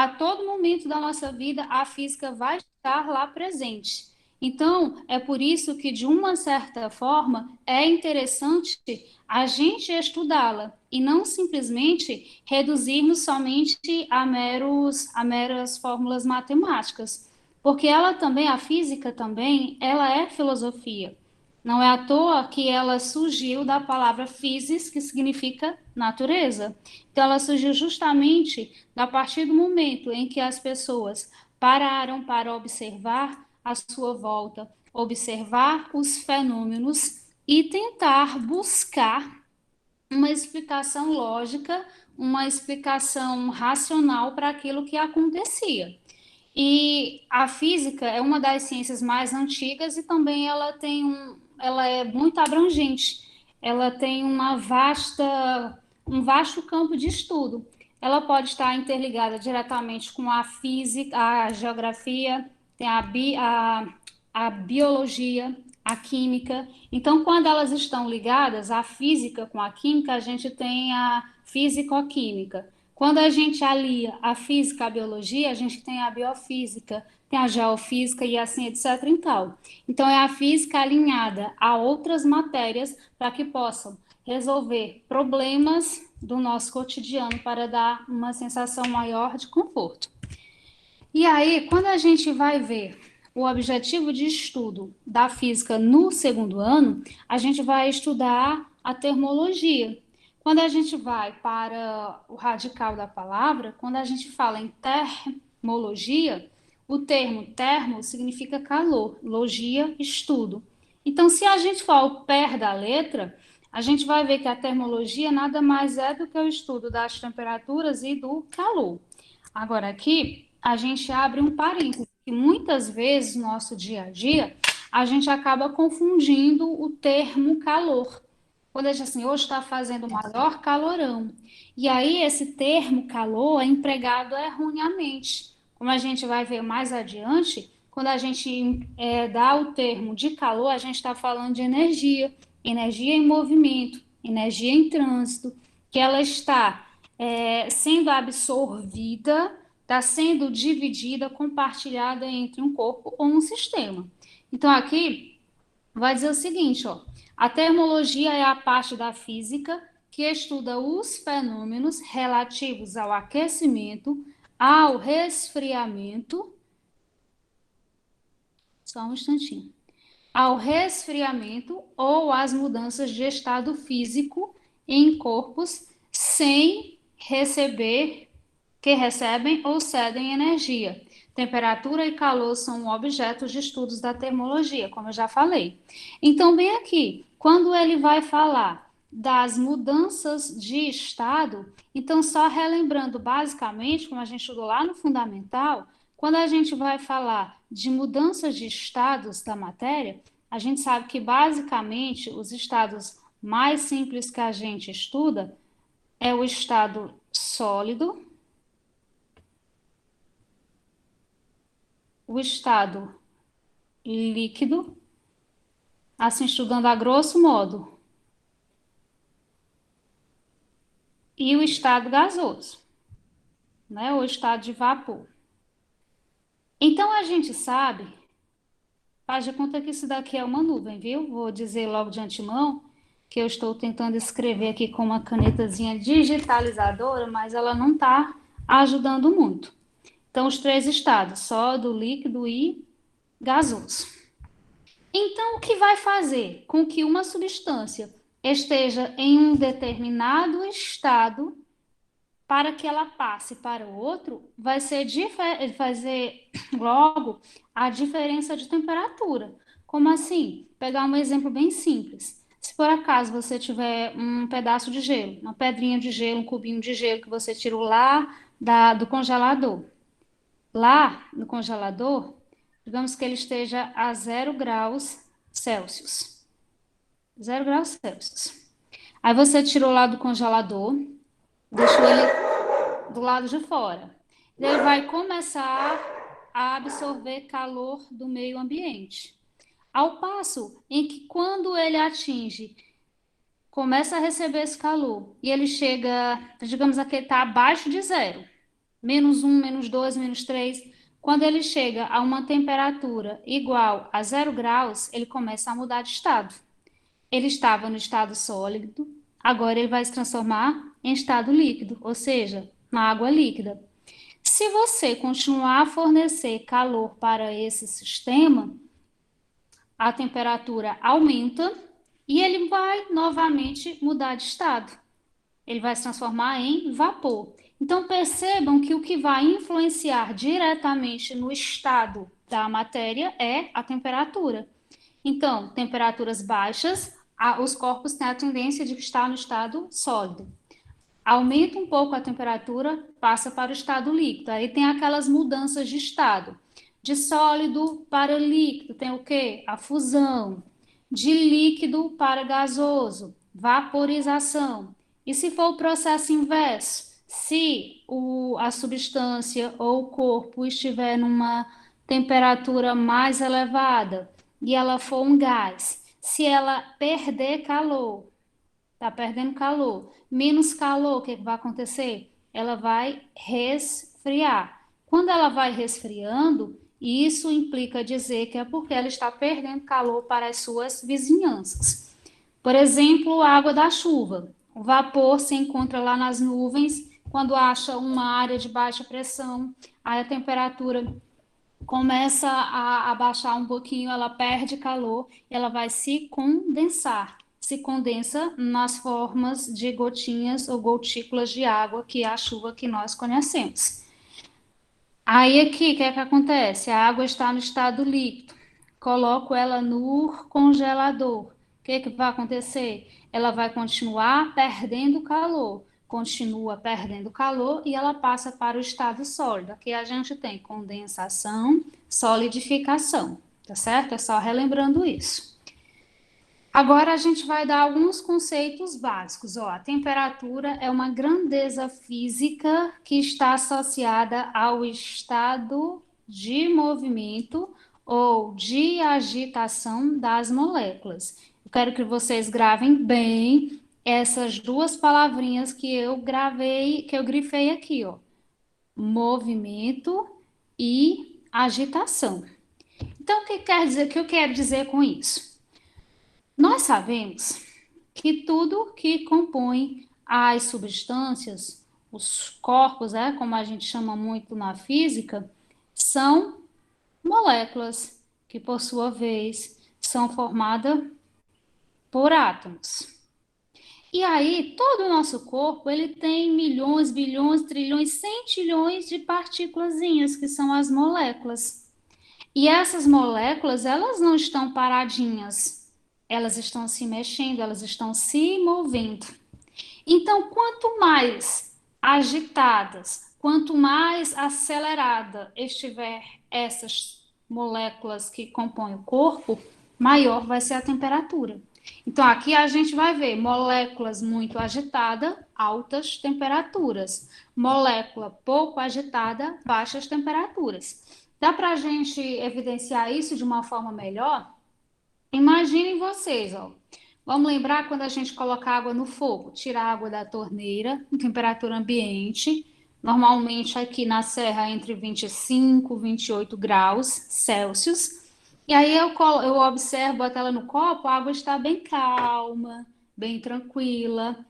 a todo momento da nossa vida, a física vai estar lá presente. Então, é por isso que, de uma certa forma, é interessante a gente estudá-la e não simplesmente reduzirmos somente a meras fórmulas matemáticas, porque ela também, a física também, ela é filosofia. Não é à toa que ela surgiu da palavra physis, que significa natureza. Então, ela surgiu justamente a partir do momento em que as pessoas pararam para observar a sua volta, observar os fenômenos e tentar buscar uma explicação lógica, uma explicação racional para aquilo que acontecia. E a física é uma das ciências mais antigas e também ela é muito abrangente. Ela tem um vasto campo de estudo. Ela pode estar interligada diretamente com a física, a geografia, tem a biologia, a química. Então, quando elas estão ligadas, a física com a química, a gente tem a físico-química. Quando a gente alia a física à biologia, a gente tem a biofísica, tem a geofísica e assim, etc. e tal. Então, é a física alinhada a outras matérias para que possam resolver problemas do nosso cotidiano para dar uma sensação maior de conforto. E aí, quando a gente vai ver o objetivo de estudo da física no segundo ano, a gente vai estudar a termologia. Quando a gente vai para o radical da palavra, quando a gente fala em termologia, o termo termo significa calor, logia, estudo. Então, se a gente for ao pé da letra, a gente vai ver que a termologia nada mais é do que o estudo das temperaturas e do calor. Agora, aqui, a gente abre um parênteses, que muitas vezes no nosso dia a dia, a gente acaba confundindo o termo calor. Quando a gente assim, hoje está fazendo maior calorão. E aí, esse termo calor é empregado erroneamente. Como a gente vai ver mais adiante, quando a gente dá o termo de calor, a gente está falando de energia, energia em movimento, energia em trânsito, que ela está sendo absorvida, está sendo dividida, compartilhada entre um corpo ou um sistema. Então, aqui vai dizer o seguinte, ó, a termologia é a parte da física que estuda os fenômenos relativos ao aquecimento, ao resfriamento, só um instantinho, ao resfriamento ou às mudanças de estado físico em corpos sem receber, que recebem ou cedem energia. Temperatura e calor são objetos de estudos da termologia, como eu já falei. Então, bem aqui, quando ele vai falar das mudanças de estado, então só relembrando basicamente, como a gente estudou lá no fundamental, quando a gente vai falar de mudanças de estados da matéria, a gente sabe que basicamente os estados mais simples que a gente estuda é o estado sólido, o estado líquido, assim estudando a grosso modo, e o estado gasoso, né, o estado de vapor. Então a gente sabe, faz de conta que isso daqui é uma nuvem, viu? Vou dizer logo de antemão que eu estou tentando escrever aqui com uma canetazinha digitalizadora, mas ela não está ajudando muito. Então, os três estados, sólido, líquido e gasoso. Então, o que vai fazer com que uma substância esteja em um determinado estado para que ela passe para o outro, vai ser fazer logo a diferença de temperatura. Como assim? Pegar um exemplo bem simples. Se por acaso você tiver um pedaço de gelo, uma pedrinha de gelo, um cubinho de gelo que você tirou lá do congelador. Lá no congelador, digamos que ele esteja a 0 graus Celsius. 0 graus Celsius. Aí você tirou lá do congelador, deixou ele do lado de fora. Ele vai começar a absorver calor do meio ambiente. Ao passo em que quando ele atinge, começa a receber esse calor e ele chega, digamos que ele está abaixo de zero, -1, -2, -3. Quando ele chega a uma temperatura igual a 0 graus, ele começa a mudar de estado. Ele estava no estado sólido, agora ele vai se transformar em estado líquido, ou seja, na água líquida. Se você continuar a fornecer calor para esse sistema, a temperatura aumenta e ele vai novamente mudar de estado. Ele vai se transformar em vapor. Então percebam que o que vai influenciar diretamente no estado da matéria é a temperatura. Então, temperaturas baixas, os corpos têm a tendência de estar no estado sólido. Aumenta um pouco a temperatura, passa para o estado líquido. Aí tem aquelas mudanças de estado. De sólido para líquido, tem o quê? A fusão. De líquido para gasoso, vaporização. E se for o processo inverso, se a substância ou o corpo estiver numa temperatura mais elevada e ela for um gás, se ela perder calor, está perdendo calor, menos calor, o que vai acontecer? Ela vai resfriar. Quando ela vai resfriando, isso implica dizer que é porque ela está perdendo calor para as suas vizinhanças. Por exemplo, a água da chuva. O vapor se encontra lá nas nuvens, quando acha uma área de baixa pressão, aí a temperatura começa a baixar um pouquinho, ela perde calor, ela vai se condensar. Se condensa nas formas de gotinhas ou gotículas de água, que é a chuva que nós conhecemos. Aí aqui, o que é que acontece? A água está no estado líquido. Coloco ela no congelador. O que é que vai acontecer? Ela vai continuar perdendo calor. Continua perdendo calor e ela passa para o estado sólido. Aqui a gente tem condensação, solidificação, tá certo? É só relembrando isso. Agora a gente vai dar alguns conceitos básicos. Ó, a temperatura é uma grandeza física que está associada ao estado de movimento ou de agitação das moléculas. Eu quero que vocês gravem bem essas duas palavrinhas que eu gravei, que eu grifei aqui, ó. Movimento e agitação. Então, o que quer dizer, o que eu quero dizer com isso? Nós sabemos que tudo que compõe as substâncias, os corpos, como a gente chama muito na física, são moléculas que, por sua vez, são formadas por átomos. E aí, todo o nosso corpo, ele tem milhões, bilhões, trilhões, centilhões de partículazinhas, que são as moléculas. E essas moléculas, elas não estão paradinhas, elas estão se mexendo, elas estão se movendo. Então, quanto mais agitadas, quanto mais acelerada estiver essas moléculas que compõem o corpo, maior vai ser a temperatura. Então, aqui a gente vai ver moléculas muito agitadas, altas temperaturas. Molécula pouco agitada, baixas temperaturas. Dá para a gente evidenciar isso de uma forma melhor? Imaginem vocês, ó. Vamos lembrar quando a gente coloca água no fogo, tira a água da torneira em temperatura ambiente, normalmente aqui na Serra entre 25 e 28 graus Celsius. E aí eu observo até ela no copo, a água está bem calma, bem tranquila.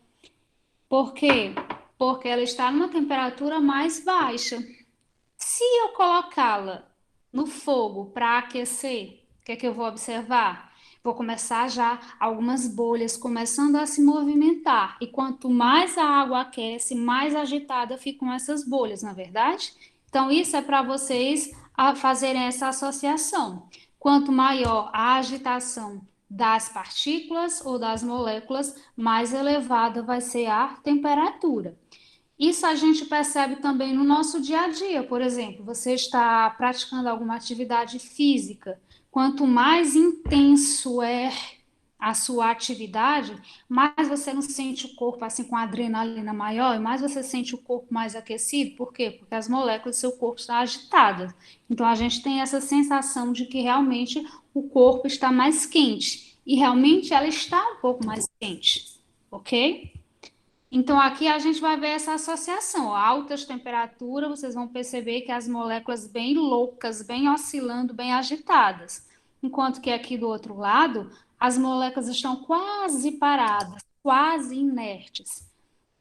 Por quê? Porque ela está numa temperatura mais baixa. Se eu colocá-la no fogo para aquecer, o que é que eu vou observar? Vou começar já algumas bolhas começando a se movimentar. E quanto mais a água aquece, mais agitada ficam essas bolhas, na verdade? Então, isso é para vocês fazerem essa associação. Quanto maior a agitação das partículas ou das moléculas, mais elevada vai ser a temperatura. Isso a gente percebe também no nosso dia a dia. Por exemplo, você está praticando alguma atividade física. Quanto mais intenso é a sua atividade, mais você não sente o corpo assim com adrenalina maior e mais você sente o corpo mais aquecido. Por quê? Porque as moléculas do seu corpo estão agitadas. Então a gente tem essa sensação de que realmente o corpo está mais quente. E realmente ela está um pouco mais quente, ok? Então, aqui a gente vai ver essa associação. Altas temperaturas, vocês vão perceber que as moléculas bem loucas, bem oscilando, bem agitadas. Enquanto que aqui do outro lado, as moléculas estão quase paradas, quase inertes.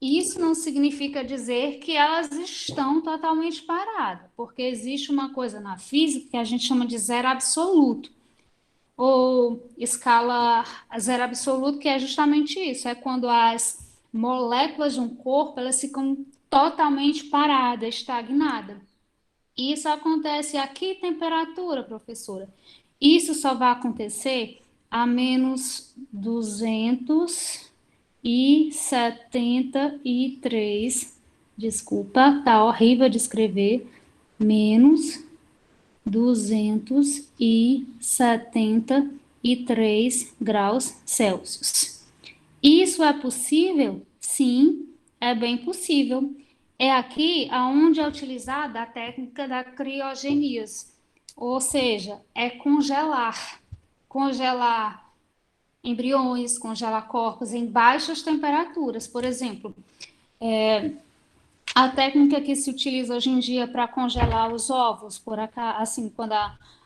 Isso não significa dizer que elas estão totalmente paradas, porque existe uma coisa na física que a gente chama de zero absoluto, ou escala zero absoluto, que é justamente isso, é quando as moléculas de um corpo elas ficam totalmente paradas, estagnadas. Isso acontece a que temperatura, professora? Isso só vai acontecer a menos 273, desculpa, tá horrível de escrever, menos 273 graus Celsius. Isso é possível? Sim, é bem possível. É aqui aonde é utilizada a técnica da criogenias, ou seja, é congelar embriões, congelar corpos em baixas temperaturas. Por exemplo, a técnica que se utiliza hoje em dia para congelar os ovos, por acá, assim, quando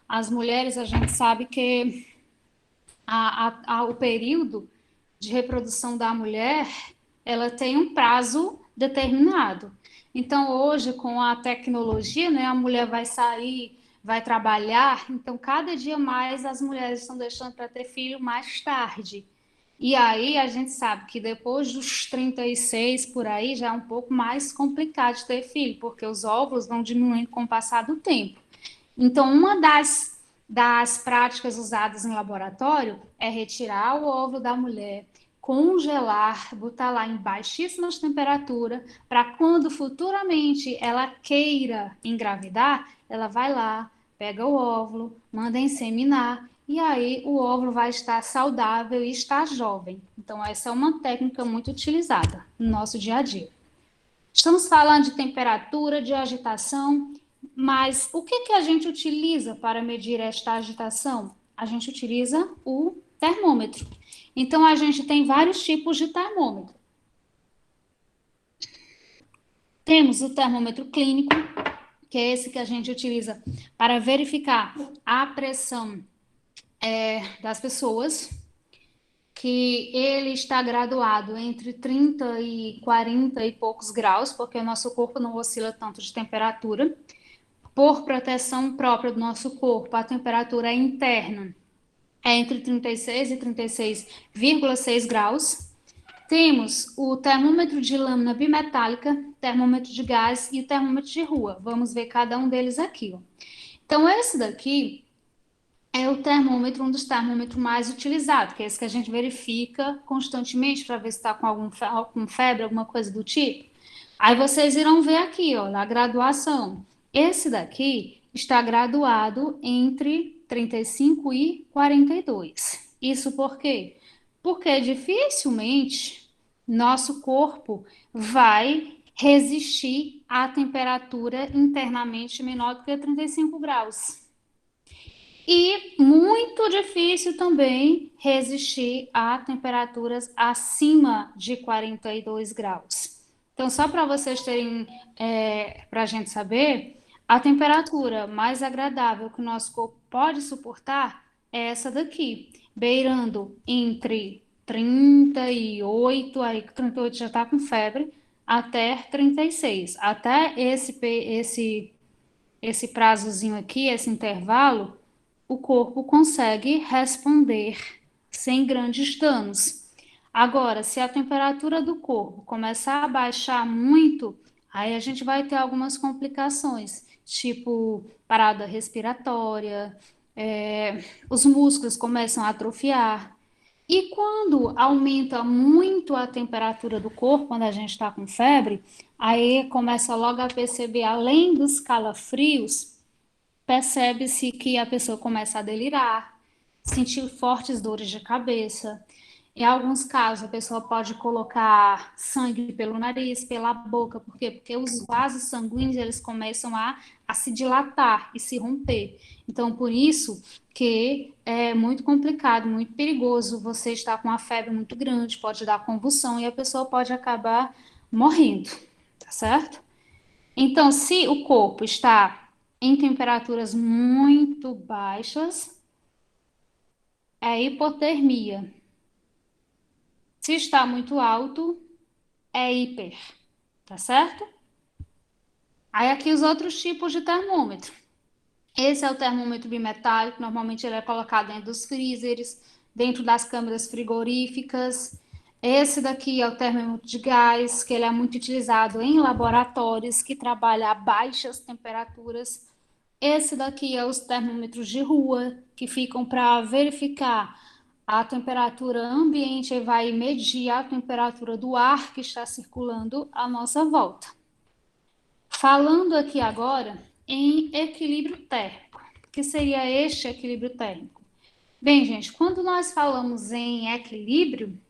as mulheres, a gente sabe que o período de reprodução da mulher, ela tem um prazo determinado. Então, hoje, com a tecnologia, né, a mulher vai sair, vai trabalhar, então, cada dia mais as mulheres estão deixando para ter filho mais tarde. E aí a gente sabe que depois dos 36 por aí já é um pouco mais complicado de ter filho, porque os óvulos vão diminuindo com o passar do tempo. Então, uma das práticas usadas em laboratório é retirar o óvulo da mulher, congelar, botar lá em baixíssimas temperaturas, para quando futuramente ela queira engravidar, ela vai lá, pega o óvulo, manda inseminar, e aí o óvulo vai estar saudável e estar jovem. Então, essa é uma técnica muito utilizada no nosso dia a dia. Estamos falando de temperatura, de agitação, mas o que, que a gente utiliza para medir esta agitação? A gente utiliza o termômetro. Então, a gente tem vários tipos de termômetro. Temos o termômetro clínico, que é esse que a gente utiliza para verificar a pressão das pessoas, que ele está graduado entre 30 e 40 e poucos graus, porque o nosso corpo não oscila tanto de temperatura. Por proteção própria do nosso corpo, a temperatura interna é entre 36 e 36,6 graus. Temos o termômetro de lâmina bimetálica, termômetro de gás e o termômetro de rua. Vamos ver cada um deles aqui. Ó. Então, esse daqui é o termômetro, um dos termômetros mais utilizados, que é esse que a gente verifica constantemente para ver se está com febre, alguma coisa do tipo. Aí vocês irão ver aqui, ó, na graduação. Esse daqui está graduado entre 35 e 42. Isso por quê? Porque dificilmente nosso corpo vai resistir à temperatura internamente menor do que 35 graus. E muito difícil também resistir a temperaturas acima de 42 graus. Então, só para vocês terem, para a gente saber, a temperatura mais agradável que o nosso corpo pode suportar é essa daqui, beirando entre 38, aí 38 já está com febre, até 36. Até esse prazozinho aqui, esse intervalo, o corpo consegue responder sem grandes danos. Agora, se a temperatura do corpo começar a baixar muito, aí a gente vai ter algumas complicações, tipo parada respiratória, os músculos começam a atrofiar. E quando aumenta muito a temperatura do corpo, quando a gente está com febre, aí começa logo a perceber, além dos calafrios, percebe-se que a pessoa começa a delirar, sentir fortes dores de cabeça. Em alguns casos, a pessoa pode colocar sangue pelo nariz, pela boca, por quê? Porque os vasos sanguíneos eles começam a a se dilatar e se romper. Então, por isso que é muito complicado, muito perigoso você estar com uma febre muito grande, pode dar convulsão e a pessoa pode acabar morrendo, tá certo? Então, se o corpo está em temperaturas muito baixas, é hipotermia. Se está muito alto, é hiper, tá certo? Aí aqui os outros tipos de termômetro. Esse é o termômetro bimetálico, normalmente ele é colocado dentro dos freezers, dentro das câmaras frigoríficas. Esse daqui é o termômetro de gás, que ele é muito utilizado em laboratórios que trabalham a baixas temperaturas. Esse daqui é os termômetros de rua, que ficam para verificar a temperatura ambiente e vai medir a temperatura do ar que está circulando à nossa volta. Falando aqui agora em equilíbrio térmico. O que seria este equilíbrio térmico? Bem, gente, quando nós falamos em equilíbrio,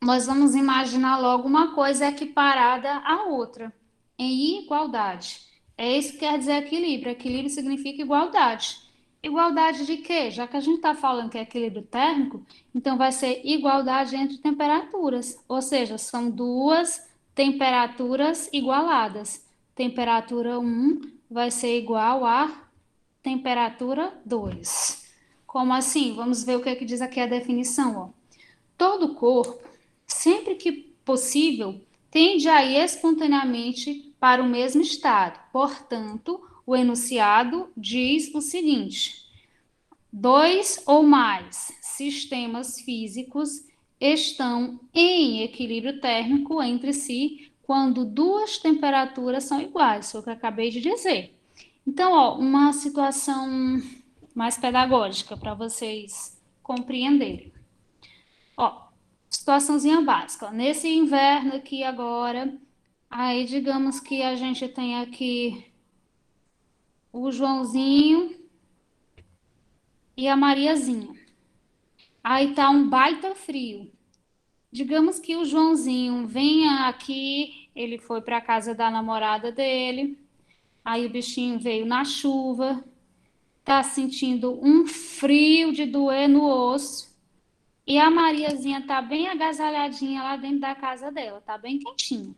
nós vamos imaginar logo uma coisa equiparada à outra, em igualdade. É isso que quer dizer equilíbrio. Equilíbrio significa igualdade. Igualdade de quê? Já que a gente está falando que é equilíbrio térmico, então vai ser igualdade entre temperaturas, ou seja, são duas temperaturas igualadas. Temperatura 1 vai ser igual a temperatura 2. Como assim? Vamos ver o que é que diz aqui a definição, ó. Todo corpo, sempre que possível, tende a ir espontaneamente para o mesmo estado. Portanto, o enunciado diz o seguinte: dois ou mais sistemas físicos estão em equilíbrio térmico entre si quando duas temperaturas são iguais, foi o que eu acabei de dizer. Então, ó, uma situação mais pedagógica para vocês compreenderem. Ó, situaçãozinha básica. Ó. Nesse inverno aqui agora, aí digamos que a gente tem aqui o Joãozinho e a Mariazinha. Aí tá um baita frio. Digamos que o Joãozinho venha aqui, ele foi para a casa da namorada dele, aí o bichinho veio na chuva, tá sentindo um frio de doer no osso, e a Mariazinha tá bem agasalhadinha lá dentro da casa dela, tá bem quentinha.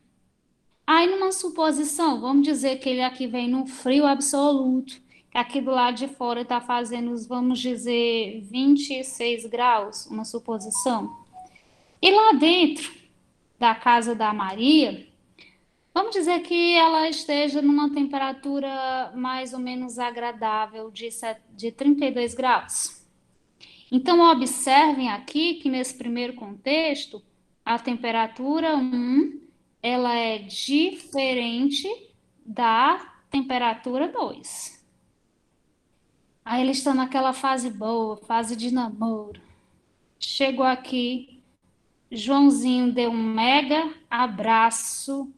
Aí, numa suposição, vamos dizer que ele aqui vem num frio absoluto, que aqui do lado de fora está fazendo, vamos dizer, 26 graus, uma suposição. E lá dentro da casa da Maria, vamos dizer que ela esteja numa temperatura mais ou menos agradável de 32 graus. Então, observem aqui que nesse primeiro contexto, a temperatura 1 ela é diferente da temperatura 2. Aí eles estão naquela fase boa, fase de namoro. Chegou aqui, Joãozinho deu um mega abraço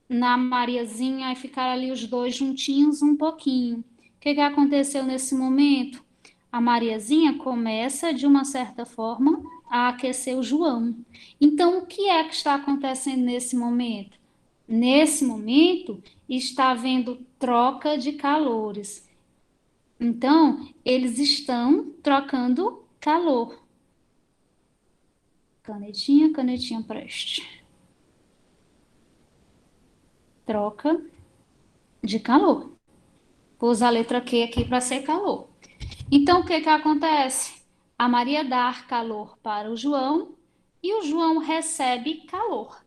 na Mariazinha e ficaram ali os dois juntinhos um pouquinho. O que aconteceu nesse momento? A Mariazinha começa, de uma certa forma, a aquecer o João. Então, o que é que está acontecendo nesse momento? Nesse momento, está havendo troca de calores. Então, eles estão trocando calor. Canetinha, canetinha, preste. Troca de calor. Vou usar a letra Q aqui para ser calor. Então, o que que acontece? A Maria dá calor para o João e o João recebe calor.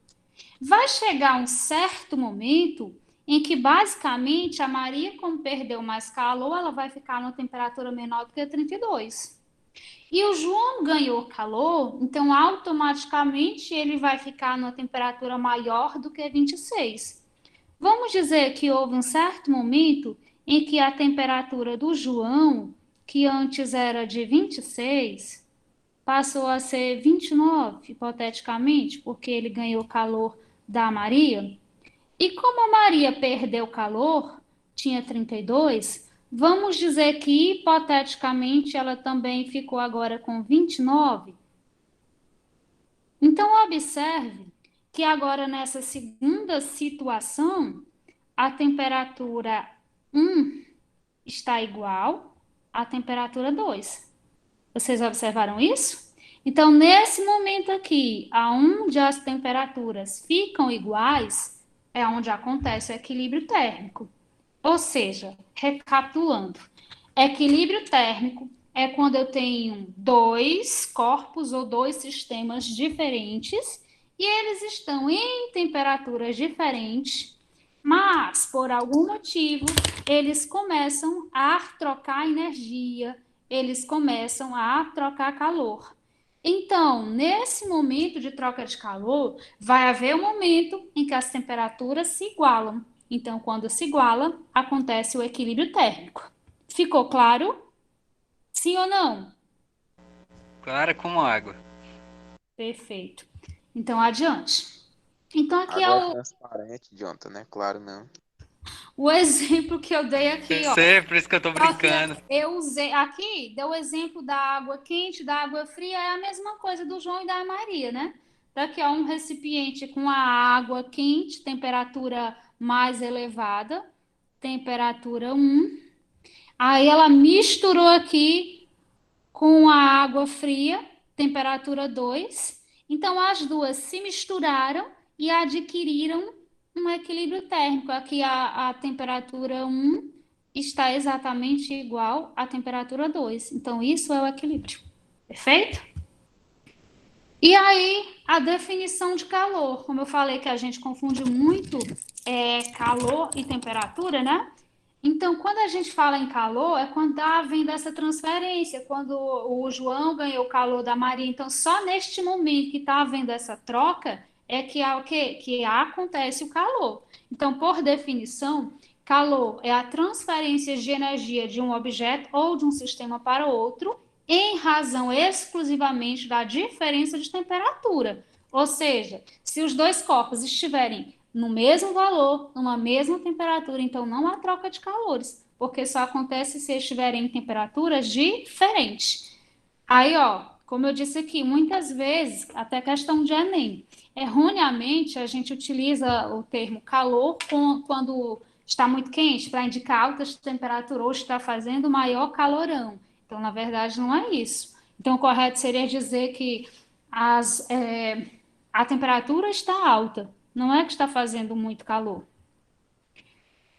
Vai chegar um certo momento em que, basicamente, a Maria, como perdeu mais calor, ela vai ficar numa temperatura menor do que 32. E o João ganhou calor, então, automaticamente, ele vai ficar numa temperatura maior do que 26. Vamos dizer que houve um certo momento em que a temperatura do João, que antes era de 26, passou a ser 29, hipoteticamente, porque ele ganhou calor da Maria. E como a Maria perdeu calor, tinha 32, vamos dizer que hipoteticamente ela também ficou agora com 29. Então, observe que agora nessa segunda situação, a temperatura um está igual à temperatura 2. Vocês observaram isso? Então, nesse momento aqui, aonde as temperaturas ficam iguais, é onde acontece o equilíbrio térmico. Ou seja, recapitulando, equilíbrio térmico é quando eu tenho dois corpos ou dois sistemas diferentes e eles estão em temperaturas diferentes, mas por algum motivo eles começam a trocar energia, eles começam a trocar calor. Então, nesse momento de troca de calor, vai haver um momento em que as temperaturas se igualam. Então, quando se iguala, acontece o equilíbrio térmico. Ficou claro? Sim ou não? Clara como água. Perfeito. Então, adiante. Então, aqui é Água é transparente, Jonathan, né? Claro, não. o exemplo que eu dei Eu aqui, ó. sei, por isso que eu tô Só que brincando. eu usei aqui, deu o exemplo da água quente, da água fria, é a mesma coisa do João e da Maria, né? Daqui a um recipiente com a água quente, temperatura mais elevada, temperatura 1. Aí ela misturou aqui com a água fria, temperatura 2. Então as duas se misturaram e adquiriram um equilíbrio térmico. Aqui a temperatura 1 está exatamente igual à temperatura 2. Então isso é o equilíbrio. Perfeito? E aí, a definição de calor, como eu falei que a gente confunde muito calor e temperatura, né? Então, quando a gente fala em calor, é quando está havendo essa transferência, quando o João ganhou o calor da Maria. Então, só neste momento que está havendo essa troca é que há o quê? Que acontece o calor. Então, por definição, calor é a transferência de energia de um objeto ou de um sistema para outro em razão exclusivamente da diferença de temperatura. Ou seja, se os dois corpos estiverem no mesmo valor, numa mesma temperatura, então não há troca de calores, porque só acontece se estiverem em temperaturas diferentes. Aí, ó, como eu disse aqui, muitas vezes, até questão de Enem, erroneamente a gente utiliza o termo calor quando está muito quente para indicar altas temperaturas ou está fazendo maior calorão. Então, na verdade, não é isso. Então, o correto seria dizer que a temperatura está alta, não é que está fazendo muito calor.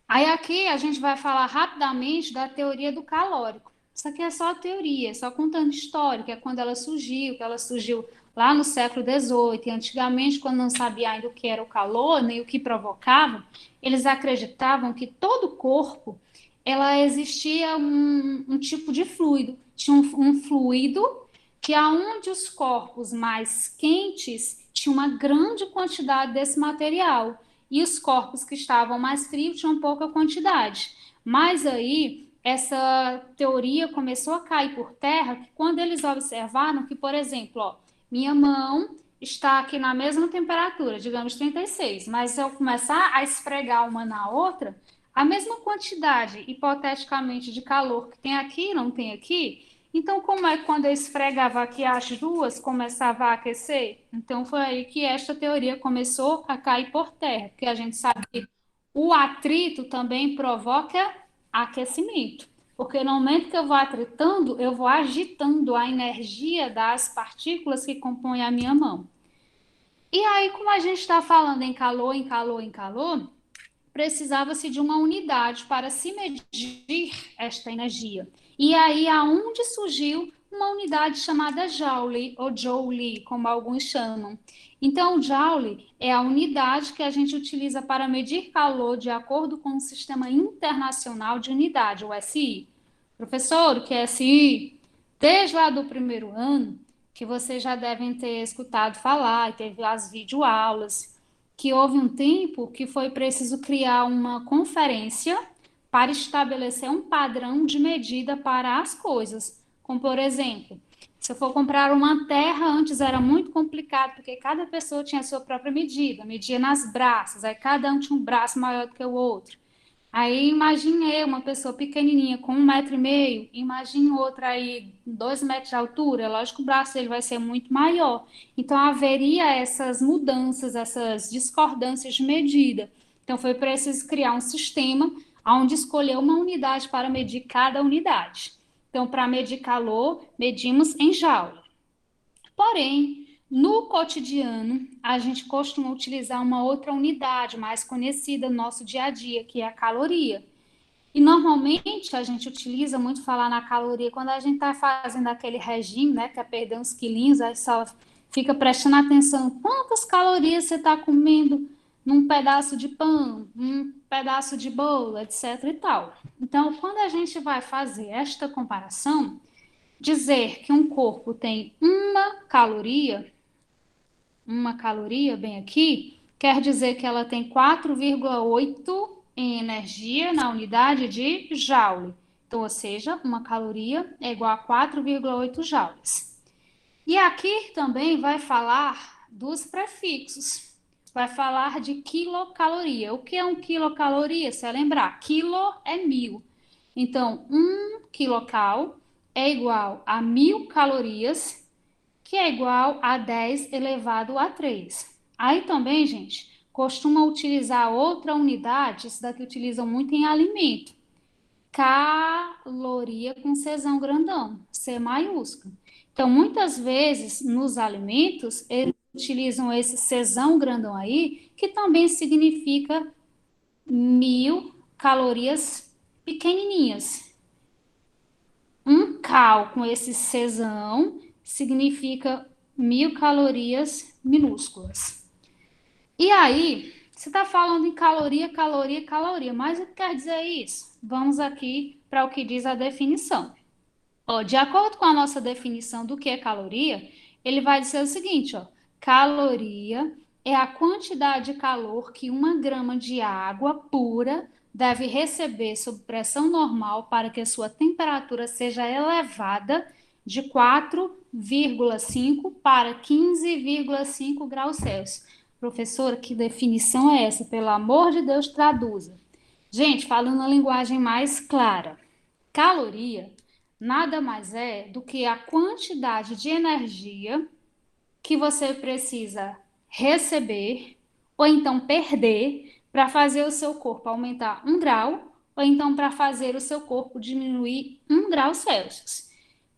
Aí aqui a gente vai falar rapidamente da teoria do calórico. Isso aqui é só a teoria, é só contando história, que é quando ela surgiu, que ela surgiu lá no século XVIII, e antigamente, quando não sabia ainda o que era o calor, nem o que provocava, eles acreditavam que todo corpo, ela existia um tipo de fluido, tinha um fluido que aonde os corpos mais quentes tinham uma grande quantidade desse material, e os corpos que estavam mais frios tinham pouca quantidade. Mas aí essa teoria começou a cair por terra quando eles observaram que, por exemplo, ó, minha mão está aqui na mesma temperatura, digamos 36, mas se eu começar a esfregar uma na outra, a mesma quantidade, hipoteticamente, de calor que tem aqui, não tem aqui, então, como é que quando eu esfregava aqui as duas, começava a aquecer? Então, foi aí que esta teoria começou a cair por terra, porque a gente sabe que o atrito também provoca aquecimento, porque no momento que eu vou atritando, eu vou agitando a energia das partículas que compõem a minha mão. E aí, como a gente está falando em calor, em calor, em calor, precisava-se de uma unidade para se medir esta energia. E aí, aonde surgiu uma unidade chamada Joule, ou Joule, como alguns chamam. Então, o Joule é a unidade que a gente utiliza para medir calor de acordo com o Sistema Internacional de Unidade, o SI. Professor, o que é SI? Desde lá do primeiro ano, que vocês já devem ter escutado falar, e teve as videoaulas, que houve um tempo que foi preciso criar uma conferência para estabelecer um padrão de medida para as coisas. Como, por exemplo, se eu for comprar uma terra, antes era muito complicado, porque cada pessoa tinha a sua própria medida, media nas braças, aí cada um tinha um braço maior do que o outro. Aí imagine eu, uma pessoa pequenininha com 1,5 m, imagine outra aí com 2 metros de altura, é lógico que o braço dele vai ser muito maior. Então haveria essas mudanças, essas discordâncias de medida. Então foi preciso criar um sistema onde escolher uma unidade para medir cada unidade. Então, para medir calor, medimos em joule. Porém, no cotidiano, a gente costuma utilizar uma outra unidade mais conhecida no nosso dia a dia, que é a caloria. E normalmente a gente utiliza muito falar na caloria quando a gente está fazendo aquele regime, né, que é perder uns quilinhos, aí só fica prestando atenção quantas calorias você está comendo num pedaço de pão, um pedaço de bolo, etc. e tal. Então, quando a gente vai fazer esta comparação, dizer que um corpo tem uma caloria bem aqui, quer dizer que ela tem 4,8 em energia na unidade de joule. Então, ou seja, uma caloria é igual a 4,8 joules. E aqui também vai falar dos prefixos. Vai falar de quilocaloria. O que é um quilocaloria? Se lembrar, quilo é 1.000. Então, 1 quilocal é igual a 1.000 calorias, que é igual a 10 elevado a 3. Aí também, gente, costuma utilizar outra unidade, isso daqui utilizam muito em alimento. Caloria com Czão grandão, C maiúsculo. Então, muitas vezes, nos alimentos, eles utilizam esse Czão grandão aí, que também significa 1.000 calorias pequenininhas. Um cal com esse Czão significa 1.000 calorias minúsculas. E aí, você está falando em caloria, caloria, caloria, mas o que quer dizer isso? Vamos aqui para o que diz a definição. Ó, de acordo com a nossa definição do que é caloria, ele vai dizer o seguinte, ó, caloria é a quantidade de calor que 1 grama de água pura deve receber sob pressão normal para que a sua temperatura seja elevada de 4,5 para 15,5 graus Celsius. Professora, que definição é essa? Pelo amor de Deus, traduza. Gente, falando a linguagem mais clara, caloria nada mais é do que a quantidade de energia que você precisa receber ou então perder para fazer o seu corpo aumentar 1 grau ou então para fazer o seu corpo diminuir 1 grau Celsius.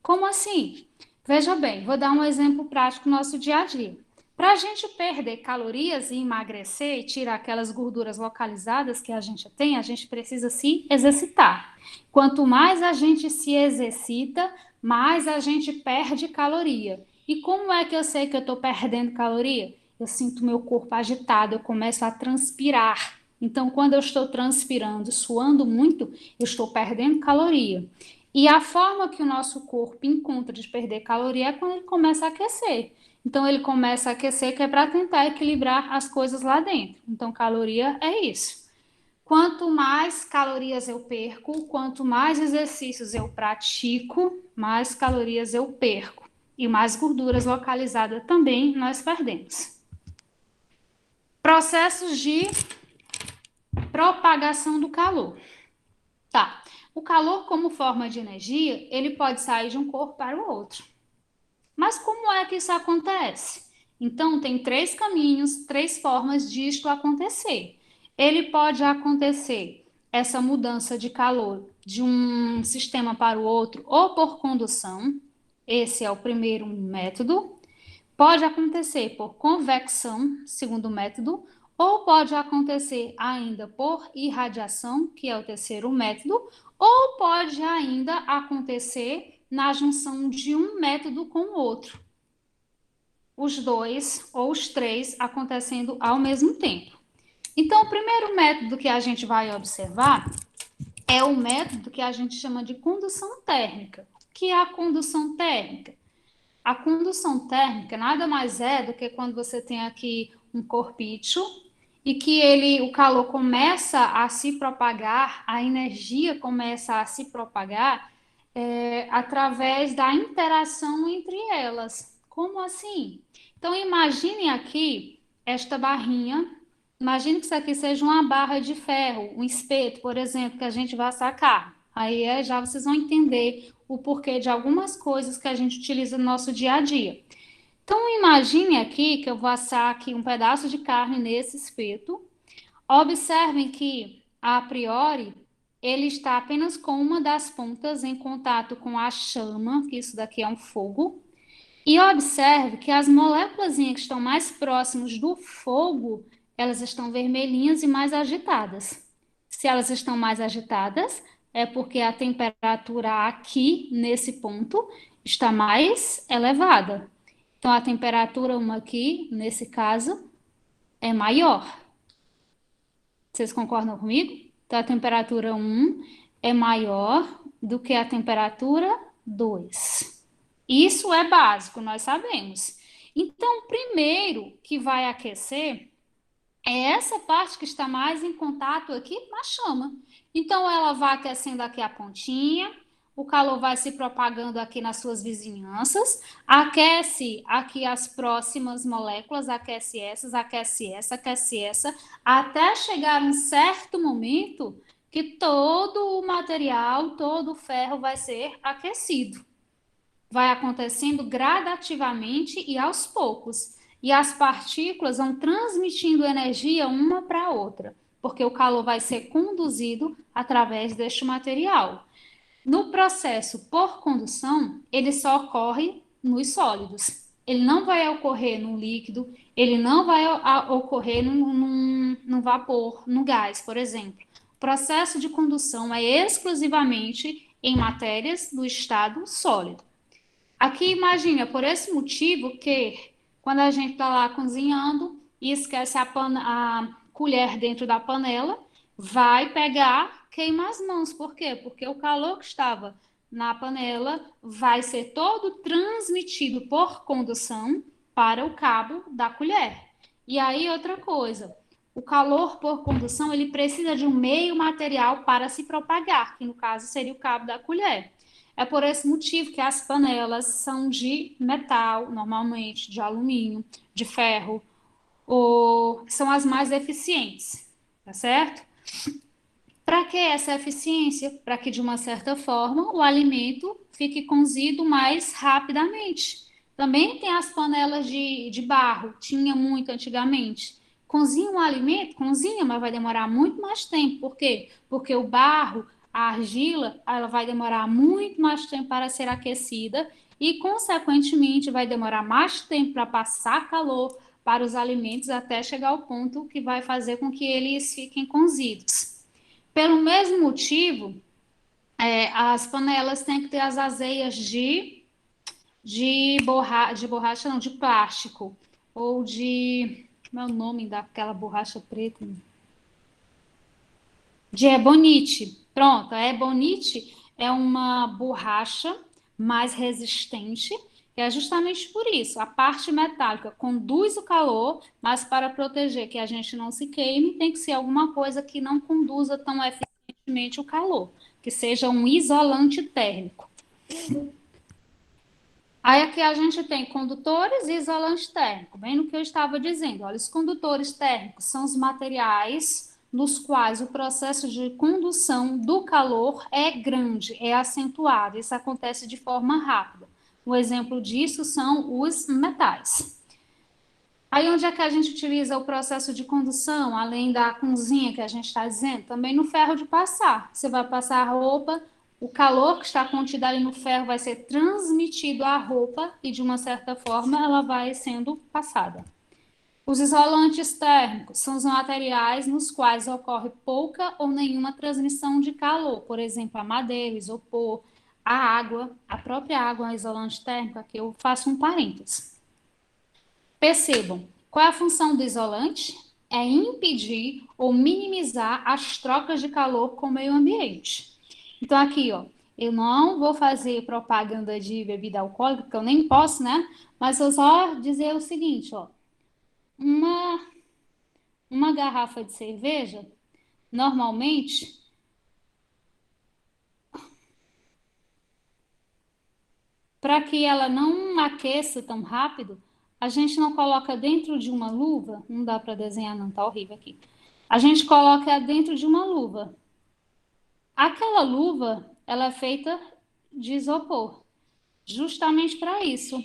Como assim? Veja bem, vou dar um exemplo prático no nosso dia a dia. Para a gente perder calorias e emagrecer e tirar aquelas gorduras localizadas que a gente precisa se exercitar. Quanto mais a gente se exercita, mais a gente perde caloria. E como é que eu sei que eu estou perdendo caloria? Eu sinto meu corpo agitado, eu começo a transpirar. Então, quando eu estou transpirando, suando muito, eu estou perdendo caloria. E a forma que o nosso corpo encontra de perder caloria é quando ele começa a aquecer. Então, ele começa a aquecer, que é para tentar equilibrar as coisas lá dentro. Então, caloria é isso. Quanto mais calorias eu perco, quanto mais exercícios eu pratico, mais calorias eu perco. E mais gorduras localizadas também nós perdemos. Processos de propagação do calor. Tá. O calor, como forma de energia, ele pode sair de um corpo para o outro. Mas como é que isso acontece? Então, tem 3 caminhos, 3 formas disto acontecer. Ele pode acontecer, essa mudança de calor de um sistema para o outro, ou por condução, esse é o primeiro método. Pode acontecer por convecção, segundo método, ou pode acontecer ainda por irradiação, que é o terceiro método, ou pode ainda acontecer na junção de um método com o outro. Os 2 ou os 3 acontecendo ao mesmo tempo. Então, o primeiro método que a gente vai observar é o método que a gente chama de condução térmica. O que é a condução térmica? A condução térmica nada mais é do que quando você tem aqui um corpício e que o calor começa a se propagar, a energia começa a se propagar através da interação entre elas. Como assim? Então, imaginem aqui esta barrinha. Imagine que isso aqui seja uma barra de ferro, um espeto, por exemplo, que a gente vai sacar. Aí já vocês vão entender o porquê de algumas coisas que a gente utiliza no nosso dia a dia. Então, imagine aqui que eu vou assar aqui um pedaço de carne nesse espeto. Observem que, a priori, ele está apenas com uma das pontas em contato com a chama, que isso daqui é um fogo, e observe que as moléculas que estão mais próximas do fogo, elas estão vermelhinhas e mais agitadas. Se elas estão mais agitadas, é porque a temperatura aqui, nesse ponto, está mais elevada. Então, a temperatura 1 aqui, nesse caso, é maior. Vocês concordam comigo? Então, a temperatura 1 é maior do que a temperatura 2. Isso é básico, nós sabemos. Então, o primeiro que vai aquecer é essa parte que está mais em contato aqui na chama. Então, ela vai aquecendo aqui a pontinha, o calor vai se propagando aqui nas suas vizinhanças, aquece aqui as próximas moléculas, aquece essa, até chegar um certo momento que todo o material, todo o ferro vai ser aquecido. Vai acontecendo gradativamente e aos poucos. E as partículas vão transmitindo energia uma para a outra, porque o calor vai ser conduzido através deste material. No processo por condução, ele só ocorre nos sólidos. Ele não vai ocorrer no líquido, ele não vai ocorrer num vapor, no gás, por exemplo. O processo de condução é exclusivamente em matérias do estado sólido. Aqui, imagina, por esse motivo que quando a gente está lá cozinhando e esquece a colher dentro da panela, vai pegar, queima as mãos. Por quê? Porque o calor que estava na panela vai ser todo transmitido por condução para o cabo da colher. E aí, outra coisa, o calor por condução, ele precisa de um meio material para se propagar, que no caso seria o cabo da colher. É por esse motivo que as panelas são de metal, normalmente de alumínio, de ferro, ou são as mais eficientes, tá certo? Para que essa eficiência? Para que, de uma certa forma, o alimento fique cozido mais rapidamente. Também tem as panelas de barro, tinha muito antigamente. Cozinha um alimento? Cozinha, mas vai demorar muito mais tempo. Por quê? Porque o barro, a argila, ela vai demorar muito mais tempo para ser aquecida e, consequentemente, vai demorar mais tempo para passar calor para os alimentos até chegar ao ponto que vai fazer com que eles fiquem cozidos. Pelo mesmo motivo, as panelas têm que ter as azeias de borracha, não, de plástico, ou de, como é o nome daquela borracha preta? De ebonite. Pronto, a ebonite é uma borracha mais resistente, que é justamente por isso. A parte metálica conduz o calor, mas para proteger que a gente não se queime, tem que ser alguma coisa que não conduza tão eficientemente o calor, que seja um isolante térmico. Aí aqui a gente tem condutores e isolante térmico, bem no que eu estava dizendo. Olha, os condutores térmicos são os materiais nos quais o processo de condução do calor é grande, é acentuado. Isso acontece de forma rápida. Um exemplo disso são os metais. Aí onde é que a gente utiliza o processo de condução, além da cozinha que a gente está dizendo? Também no ferro de passar. Você vai passar a roupa, o calor que está contido ali no ferro vai ser transmitido à roupa e, de uma certa forma, ela vai sendo passada. Os isolantes térmicos são os materiais nos quais ocorre pouca ou nenhuma transmissão de calor. Por exemplo, a madeira, o isopor, a água, a própria água é um isolante térmico. Aqui eu faço um parênteses. Percebam, qual é a função do isolante? É impedir ou minimizar as trocas de calor com o meio ambiente. Então, aqui, ó, eu não vou fazer propaganda de bebida alcoólica, porque eu nem posso, né? Mas eu só dizer o seguinte, ó, uma garrafa de cerveja, normalmente, para que ela não aqueça tão rápido, a gente não coloca dentro de uma luva, não dá para desenhar não, tá horrível aqui. A gente coloca dentro de uma luva. Aquela luva, ela é feita de isopor, justamente para isso.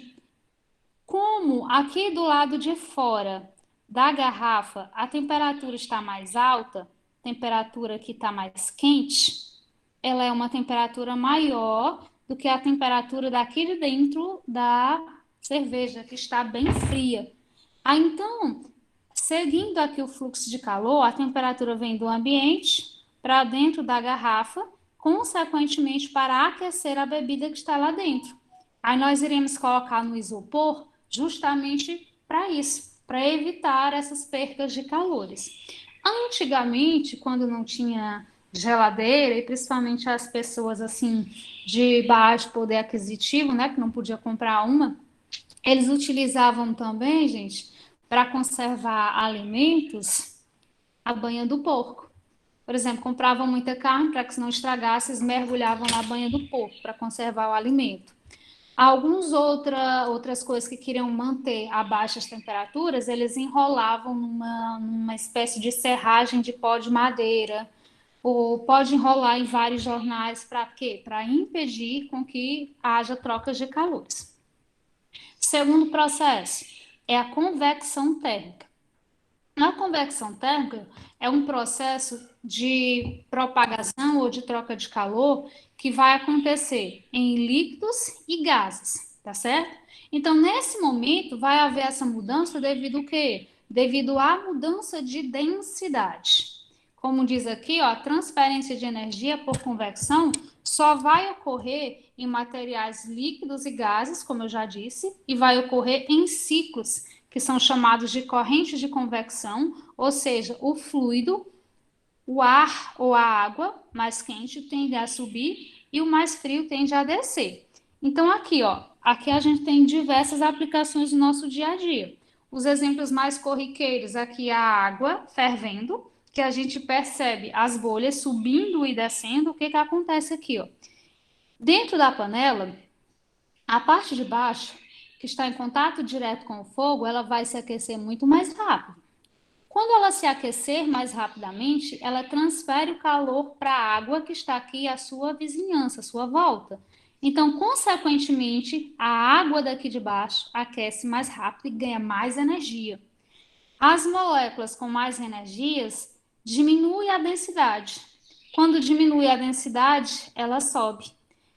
Como aqui do lado de fora da garrafa a temperatura está mais alta, temperatura que está mais quente, ela é uma temperatura maior do que a temperatura daqui de dentro da cerveja, que está bem fria. Aí, então, seguindo aqui o fluxo de calor, a temperatura vem do ambiente para dentro da garrafa, consequentemente para aquecer a bebida que está lá dentro. Aí nós iremos colocar no isopor justamente para isso, para evitar essas percas de calores. Antigamente, quando não tinha geladeira, e principalmente as pessoas assim de baixo poder aquisitivo, né, que não podia comprar uma, eles utilizavam também, gente, para conservar alimentos, a banha do porco. Por exemplo, compravam muita carne para que não estragasse, eles mergulhavam na banha do porco para conservar o alimento. Outras coisas que queriam manter a baixas temperaturas, eles enrolavam numa espécie de serragem de pó de madeira, ou pode enrolar em vários jornais para quê? Para impedir com que haja trocas de calores. Segundo processo é a convecção térmica. A convecção térmica é um processo de propagação ou de troca de calor que vai acontecer em líquidos e gases, tá certo? Então, nesse momento, vai haver essa mudança devido ao quê? Devido à mudança de densidade. Como diz aqui, ó, a transferência de energia por convecção só vai ocorrer em materiais líquidos e gases, como eu já disse, e vai ocorrer em ciclos, que são chamados de correntes de convecção, ou seja, o fluido, o ar ou a água mais quente tende a subir e o mais frio tende a descer. Então aqui, ó, aqui a gente tem diversas aplicações no nosso dia a dia. Os exemplos mais corriqueiros aqui é a água fervendo, que a gente percebe as bolhas subindo e descendo. O que que acontece aqui, ó? Dentro da panela, a parte de baixo, que está em contato direto com o fogo, ela vai se aquecer muito mais rápido. Quando ela se aquecer mais rapidamente, ela transfere o calor para a água que está aqui à sua vizinhança, à sua volta. Então, consequentemente, a água daqui de baixo aquece mais rápido e ganha mais energia. As moléculas com mais energias diminuem a densidade. Quando diminui a densidade, ela sobe.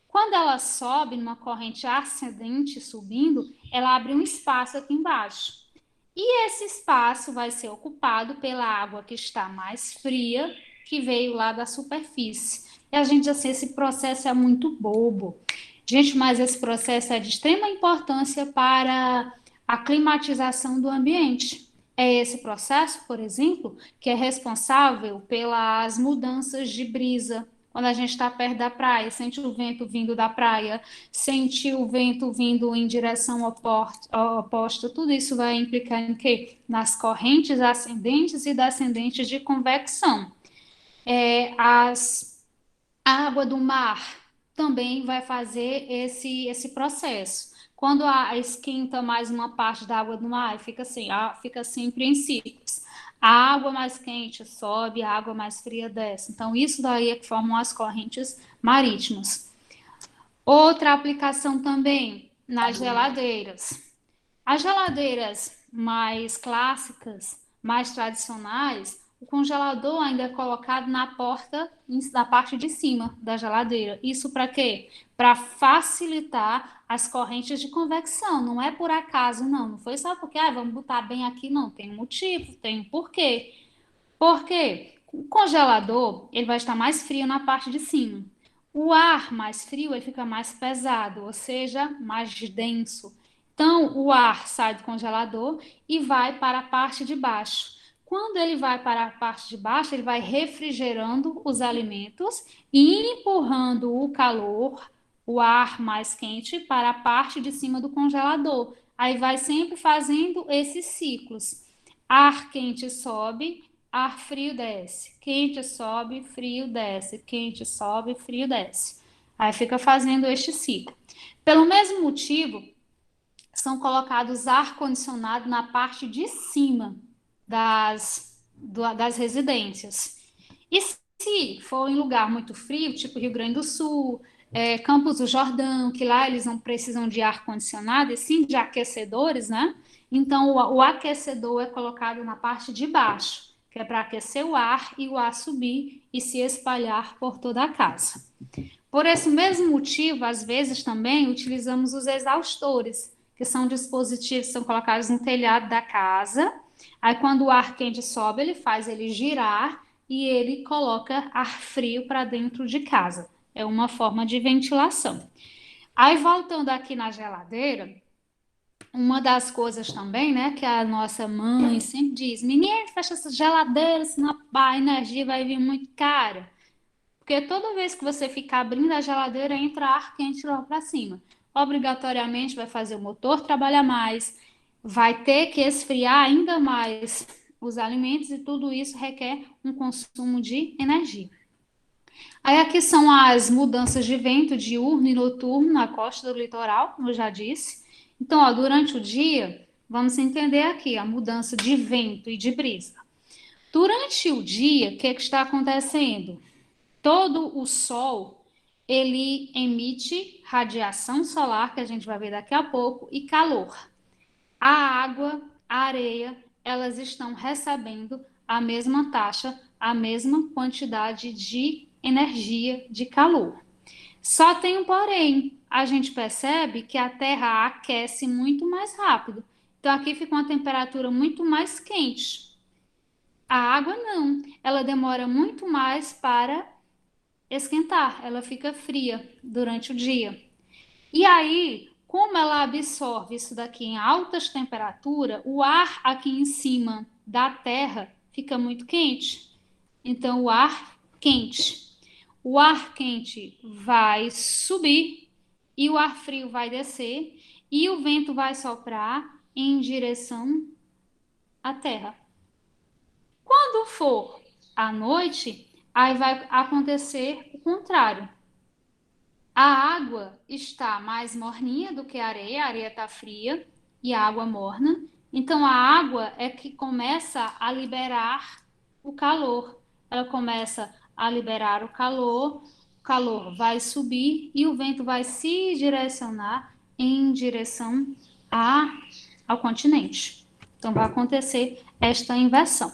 Quando ela sobe numa corrente ascendente subindo, ela abre um espaço aqui embaixo. E esse espaço vai ser ocupado pela água que está mais fria, que veio lá da superfície. E a gente diz assim, esse processo é muito bobo. Gente, mas esse processo é de extrema importância para a climatização do ambiente. É esse processo, por exemplo, que é responsável pelas mudanças de brisa. Quando a gente está perto da praia, sente o vento vindo da praia, sente o vento vindo em direção oposta, tudo isso vai implicar em quê? Nas correntes ascendentes e descendentes de convecção. A água do mar também vai fazer esse processo. Quando esquenta mais uma parte da água do mar, fica assim, fica sempre em ciclos. A água mais quente sobe, a água mais fria desce. Então, isso daí é que formam as correntes marítimas. Outra aplicação também nas geladeiras. As geladeiras mais clássicas, mais tradicionais, o congelador ainda é colocado na porta, na parte de cima da geladeira. Isso para quê? Para facilitar as correntes de convecção. Não é por acaso, não. Não foi só porque, vamos botar bem aqui, não. Tem um motivo, tem um porquê. Por quê? O congelador, ele vai estar mais frio na parte de cima. O ar mais frio, ele fica mais pesado, ou seja, mais denso. Então, o ar sai do congelador e vai para a parte de baixo. Quando ele vai para a parte de baixo, ele vai refrigerando os alimentos e empurrando o calor, o ar mais quente, para a parte de cima do congelador. Aí vai sempre fazendo esses ciclos. Ar quente sobe, ar frio desce. Quente sobe, frio desce. Quente sobe, frio desce. Aí fica fazendo este ciclo. Pelo mesmo motivo, são colocados ar-condicionado na parte de cima das residências. E se for em lugar muito frio, tipo Rio Grande do Sul, Campos do Jordão, que lá eles não precisam de ar-condicionado, e sim de aquecedores, né? Então, o aquecedor é colocado na parte de baixo, que é para aquecer o ar e o ar subir e se espalhar por toda a casa. Por esse mesmo motivo, às vezes também utilizamos os exaustores, que são dispositivos que são colocados no telhado da casa. Aí, quando o ar quente sobe, ele faz ele girar e ele coloca ar frio para dentro de casa. É uma forma de ventilação. Aí, voltando aqui na geladeira, uma das coisas também, né, que a nossa mãe sempre diz: menino, fecha essa geladeira, senão a energia vai vir muito cara. Porque toda vez que você ficar abrindo a geladeira, entra ar quente lá para cima. Obrigatoriamente vai fazer o motor trabalhar mais, vai ter que esfriar ainda mais os alimentos e tudo isso requer um consumo de energia. Aí aqui são as mudanças de vento diurno e noturno na costa do litoral, como eu já disse. Então, ó, durante o dia, vamos entender aqui a mudança de vento e de brisa. Durante o dia, o que está acontecendo? Todo o sol, ele emite radiação solar, que a gente vai ver daqui a pouco, e calor. A água, a areia, elas estão recebendo a mesma taxa, a mesma quantidade de energia de calor. Só tem um porém, a gente percebe que a Terra aquece muito mais rápido. Então aqui fica uma temperatura muito mais quente. A água não, ela demora muito mais para esquentar, ela fica fria durante o dia. E aí, como ela absorve isso daqui em altas temperaturas, o ar aqui em cima da Terra fica muito quente. Então, o ar quente vai subir e o ar frio vai descer e o vento vai soprar em direção à Terra. Quando for à noite, aí vai acontecer o contrário. A água está mais morninha do que a areia está fria e a água morna. Então a água é que começa a liberar o calor. Ela começa a liberar o calor vai subir e o vento vai se direcionar em direção ao continente. Então vai acontecer esta inversão.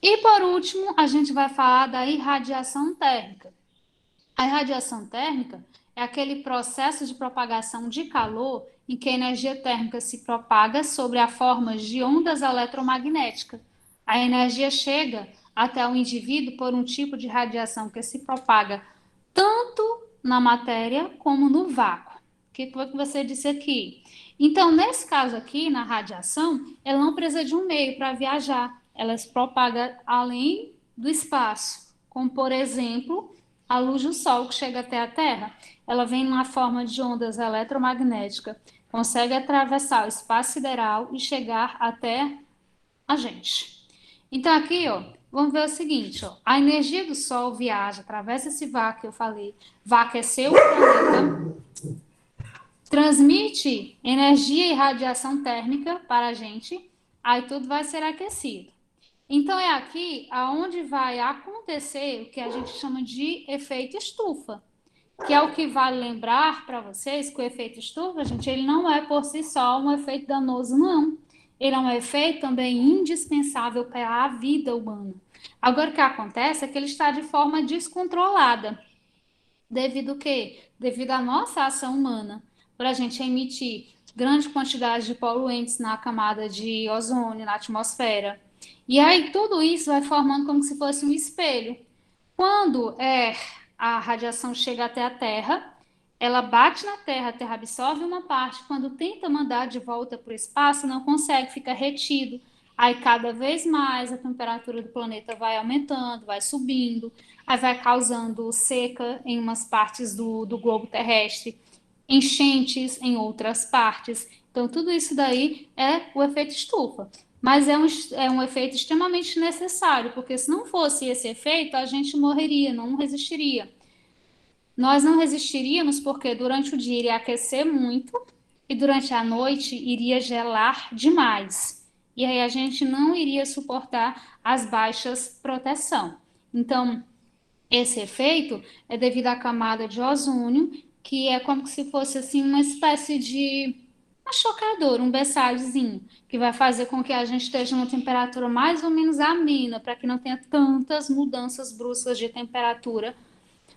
E por último, a gente vai falar da irradiação térmica. A irradiação térmica é aquele processo de propagação de calor em que a energia térmica se propaga sobre a forma de ondas eletromagnéticas. A energia chega até o indivíduo por um tipo de radiação que se propaga tanto na matéria como no vácuo. O que foi que você disse aqui? Então, nesse caso aqui, na radiação, ela não precisa de um meio para viajar. Ela se propaga além do espaço, como, por exemplo, a luz do Sol que chega até a Terra. Ela vem numa forma de ondas eletromagnéticas, consegue atravessar o espaço sideral e chegar até a gente. Então, aqui, ó, vamos ver o seguinte, ó, a energia do Sol viaja através desse vácuo que eu falei, vai aquecer o planeta, transmite energia e radiação térmica para a gente, aí tudo vai ser aquecido. Então, é aqui aonde vai acontecer o que a gente chama de efeito estufa, que é o que vale lembrar para vocês que o efeito estufa, gente, ele não é por si só um efeito danoso, não. Ele é um efeito também indispensável para a vida humana. Agora, o que acontece é que ele está de forma descontrolada. Devido ao quê? Devido à nossa ação humana. Por a gente emitir grande quantidade de poluentes na camada de ozônio, na atmosfera. E aí tudo isso vai formando como se fosse um espelho. Quando a radiação chega até a Terra, ela bate na Terra, a Terra absorve uma parte, quando tenta mandar de volta para o espaço, não consegue, fica retido. Aí cada vez mais a temperatura do planeta vai aumentando, vai subindo, aí vai causando seca em umas partes do globo terrestre, enchentes em outras partes. Então tudo isso daí é o efeito estufa. Mas é um efeito extremamente necessário, porque se não fosse esse efeito, a gente morreria, não resistiria. Nós não resistiríamos porque durante o dia iria aquecer muito e durante a noite iria gelar demais. E aí a gente não iria suportar as baixas proteção. Então, esse efeito é devido à camada de ozônio, que é como se fosse assim uma espécie de chocador, um berçalhozinho, que vai fazer com que a gente esteja numa temperatura mais ou menos amena, para que não tenha tantas mudanças bruscas de temperatura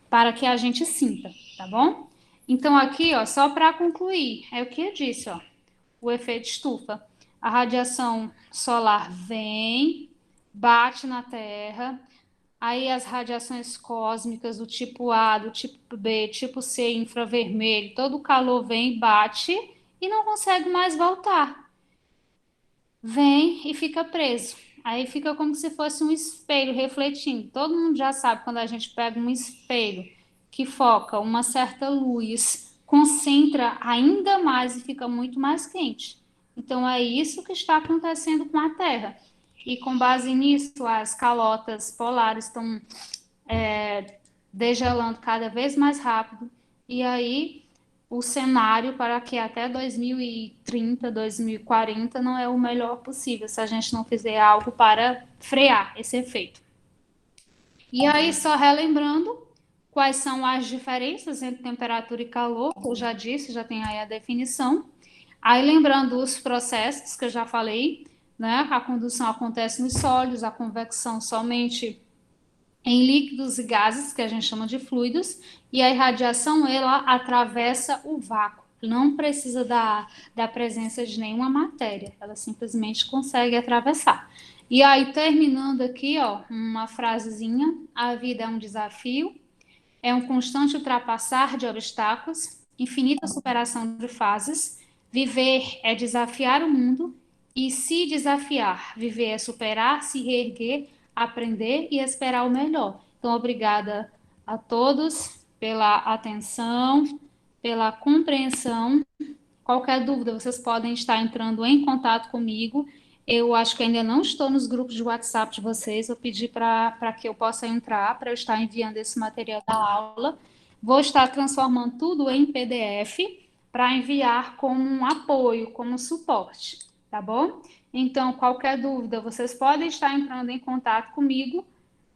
para que a gente sinta, tá bom? Então aqui, ó, só para concluir, é o que eu disse, ó, o efeito estufa. A radiação solar vem, bate na Terra, aí as radiações cósmicas do tipo A, do tipo B, tipo C, infravermelho, todo o calor vem, bate e não consegue mais voltar. Vem e fica preso. Aí fica como se fosse um espelho refletindo. Todo mundo já sabe quando a gente pega um espelho que foca uma certa luz, concentra ainda mais e fica muito mais quente. Então é isso que está acontecendo com a Terra. E com base nisso, as calotas polares estão degelando cada vez mais rápido. E aí o cenário para que até 2030, 2040 não é o melhor possível se a gente não fizer algo para frear esse efeito. E aí, só relembrando quais são as diferenças entre temperatura e calor, eu já disse, já tem aí a definição. Aí, lembrando os processos que eu já falei, né? A condução acontece nos sólidos, a convecção somente em líquidos e gases, que a gente chama de fluidos, e a irradiação, ela atravessa o vácuo, não precisa da presença de nenhuma matéria, ela simplesmente consegue atravessar. E aí, terminando aqui, ó, uma frasezinha: a vida é um desafio, é um constante ultrapassar de obstáculos, infinita superação de fases, viver é desafiar o mundo, e se desafiar, viver é superar, se reerguer, aprender e esperar o melhor. Então, obrigada a todos pela atenção, pela compreensão. Qualquer dúvida, vocês podem estar entrando em contato comigo. Eu acho que ainda não estou nos grupos de WhatsApp de vocês. Eu pedi para que eu possa entrar, para eu estar enviando esse material da aula. Vou estar transformando tudo em PDF para enviar como um apoio, como suporte, tá bom? Então, qualquer dúvida, vocês podem estar entrando em contato comigo.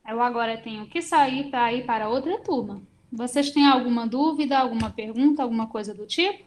Eu agora tenho que sair para ir para outra turma. Vocês têm alguma dúvida, alguma pergunta, alguma coisa do tipo?